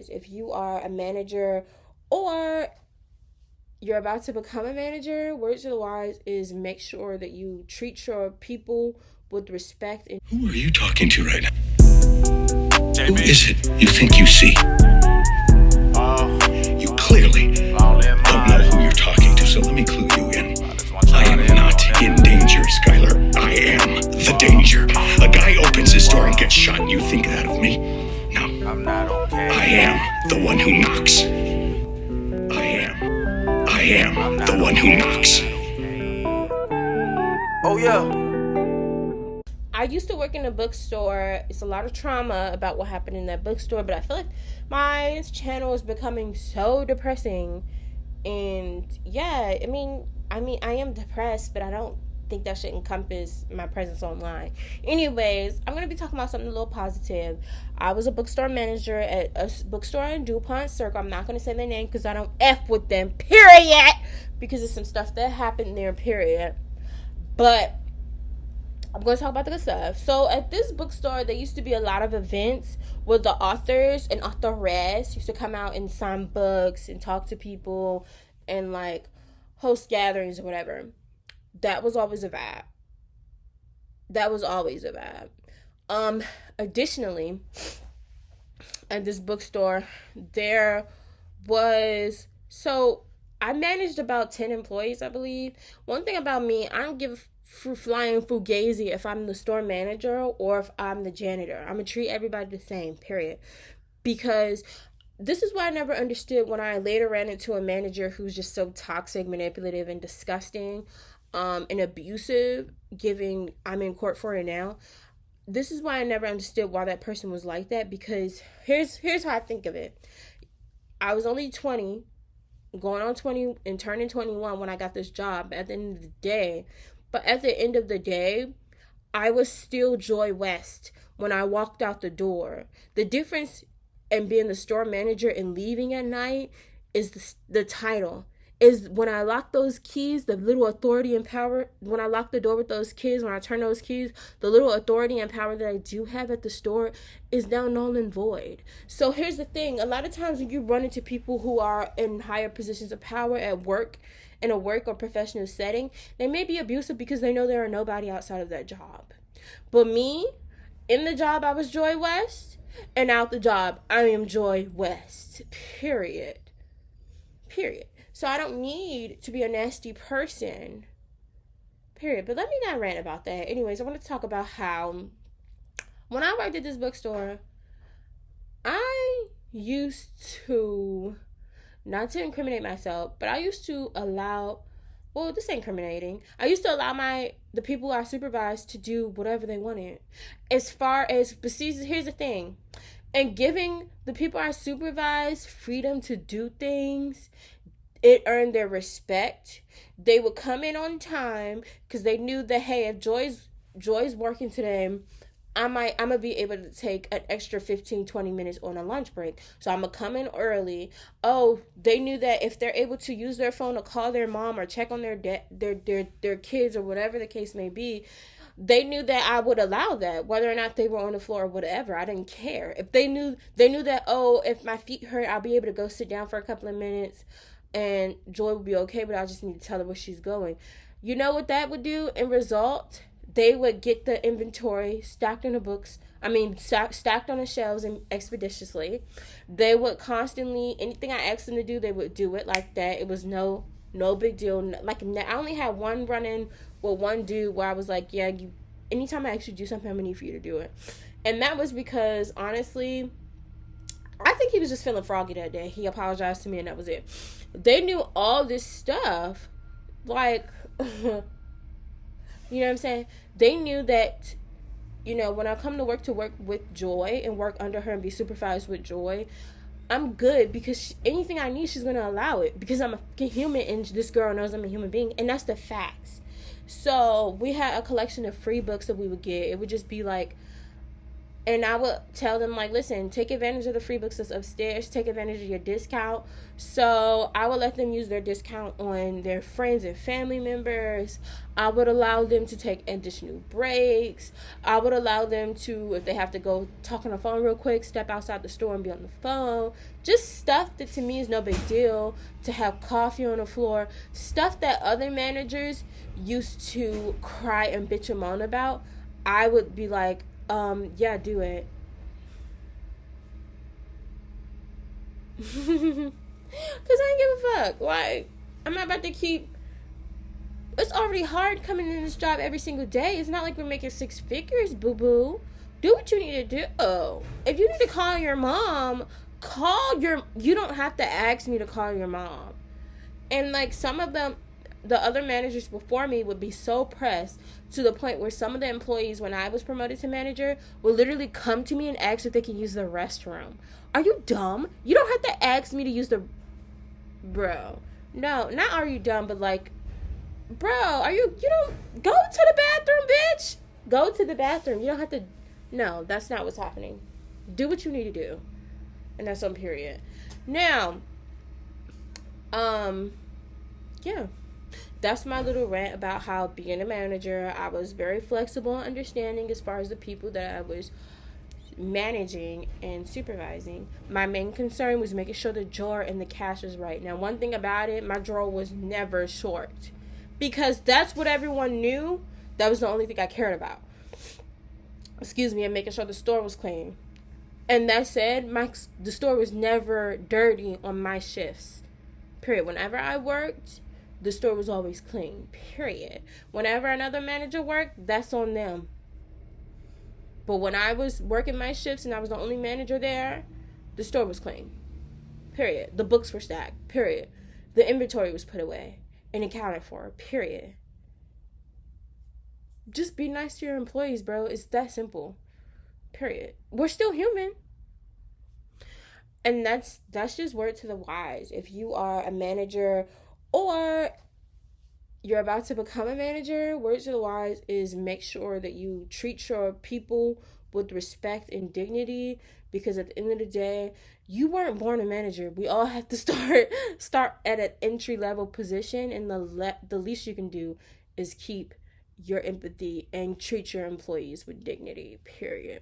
If you are a manager or you're about to become a manager, words of the wise is make sure that you treat your people with respect. And who are you talking to right now? Who is it you think you see? You clearly don't know who you're talking to, so let me clue you in. I am not in danger, Skylar. I am the danger. A guy opens his door and gets shot, and you think that of me? No. I'm not okay. I am the one who knocks. I am the one who knocks. Oh, yeah. I used to work in a bookstore. It's a lot of trauma about what happened in that bookstore, but I feel like my channel is becoming so depressing. And yeah, I am depressed, but I don't think that should encompass my presence online. Anyways, I'm going to be talking about something a little positive. I was a bookstore manager at a bookstore in DuPont Circle. I'm not going to say their name because I don't F with them, period. Because there's some stuff that happened there, period. But I'm going to talk about the good stuff. So at this bookstore, there used to be a lot of events where the authors and authoress used to come out and sign books and talk to people and like host gatherings or whatever. That was always a vibe. Additionally, at this bookstore, there was, so I managed about 10 employees, I believe. One thing about me, I don't give flying fugazi if I'm the store manager or if I'm the janitor. I'm gonna treat everybody the same, period. Because this is why I never understood when I later ran into a manager who's just so toxic, manipulative, and disgusting, and abusive, I'm in court for it now. This is why I never understood why that person was like that, because here's how I think of it. I was only 20, going on 20 and turning 21 when I got this job at the end of the day. But at the end of the day, I was still Joy West when I walked out the door. The difference in being the store manager and leaving at night is the title. Is when I lock those keys, the little authority and power, when I lock the door with those keys, when I turn those keys, the little authority and power that I do have at the store is now null and void. So here's the thing. A lot of times when you run into people who are in higher positions of power at work, in a work or professional setting, they may be abusive because they know there are nobody outside of that job. But me, in the job, I was Joy West, and out the job, I am Joy West. Period. So I don't need to be a nasty person. Period. But let me not rant about that. Anyways, I want to talk about how when I worked at this bookstore, I used to, not to incriminate myself, but I used to allow, well, this ain't incriminating. I used to allow the people I supervised to do whatever they wanted. As far as, but see, here's the thing. And giving the people I supervised freedom to do things, it earned their respect. They would come in on time because they knew that, hey, if Joy's working today, I'm going to be able to take an extra 15-20 minutes on a lunch break. So I'm going to come in early. Oh, they knew that if they're able to use their phone to call their mom or check on their kids or whatever the case may be, they knew that I would allow that, whether or not they were on the floor or whatever. I didn't care. If they knew that, oh, if my feet hurt, I'll be able to go sit down for a couple of minutes and Joy would be okay, but I just need to tell her where she's going. You know what that would do? In result, they would get the inventory stacked on the books. Stacked on the shelves and expeditiously. They would constantly, anything I asked them to do, they would do it like that. It was no big deal. Like, I only had one run-in with one dude where I was like, yeah, anytime I actually do something, I'm going to need for you to do it. And that was because, honestly, I think he was just feeling froggy that day. He apologized to me and that was it. They knew all this stuff. Like, you know what I'm saying? They knew that, when I come to work with Joy and work under her and be supervised with Joy, I'm good because anything I need, she's going to allow it because I'm a human and this girl knows I'm a human being. And that's the facts. So we had a collection of free books that we would get. It would just be like And I would tell them, like, listen, take advantage of the free books that's upstairs, take advantage of your discount. So I would let them use their discount on their friends and family members. I would allow them to take additional breaks. I would allow them to, if they have to go talk on the phone real quick, step outside the store and be on the phone. Just stuff that to me is no big deal. To have coffee on the floor, stuff that other managers used to cry and bitch and moan about. I would be like, yeah, do it. Cause I ain't give a fuck. Like, I'm not about to keep. It's already hard coming in this job every single day. It's not like we're making six figures, boo boo. Do what you need to do. If you need to call your mom, call your. You don't have to ask me to call your mom. And like some of them, the other managers before me would be so pressed to the point where some of the employees, when I was promoted to manager, would literally come to me and ask if they can use the restroom. Are you dumb? You don't have to ask me to use the. Bro. No, not are you dumb, but like, bro, you don't. Go to the bathroom, bitch. Go to the bathroom. You don't have to. No, that's not what's happening. Do what you need to do. And that's on period. Now, yeah. That's my little rant about how being a manager, I was very flexible and understanding as far as the people that I was managing and supervising. My main concern was making sure the drawer and the cash was right. Now, one thing about it, my drawer was never short because that's what everyone knew. That was the only thing I cared about. Excuse me, and making sure the store was clean. And that said, the store was never dirty on my shifts. Period. Whenever I worked, the store was always clean. Period. Whenever another manager worked, that's on them. But when I was working my shifts and I was the only manager there, the store was clean. Period. The books were stacked. Period. The inventory was put away and accounted for. Period. Just be nice to your employees, bro. It's that simple. Period. We're still human. And that's just word to the wise. If you are a manager or you're about to become a manager, word to the wise is make sure that you treat your people with respect and dignity, because at the end of the day, you weren't born a manager. We all have to start at an entry level position, and the least you can do is keep your empathy and treat your employees with dignity. Period.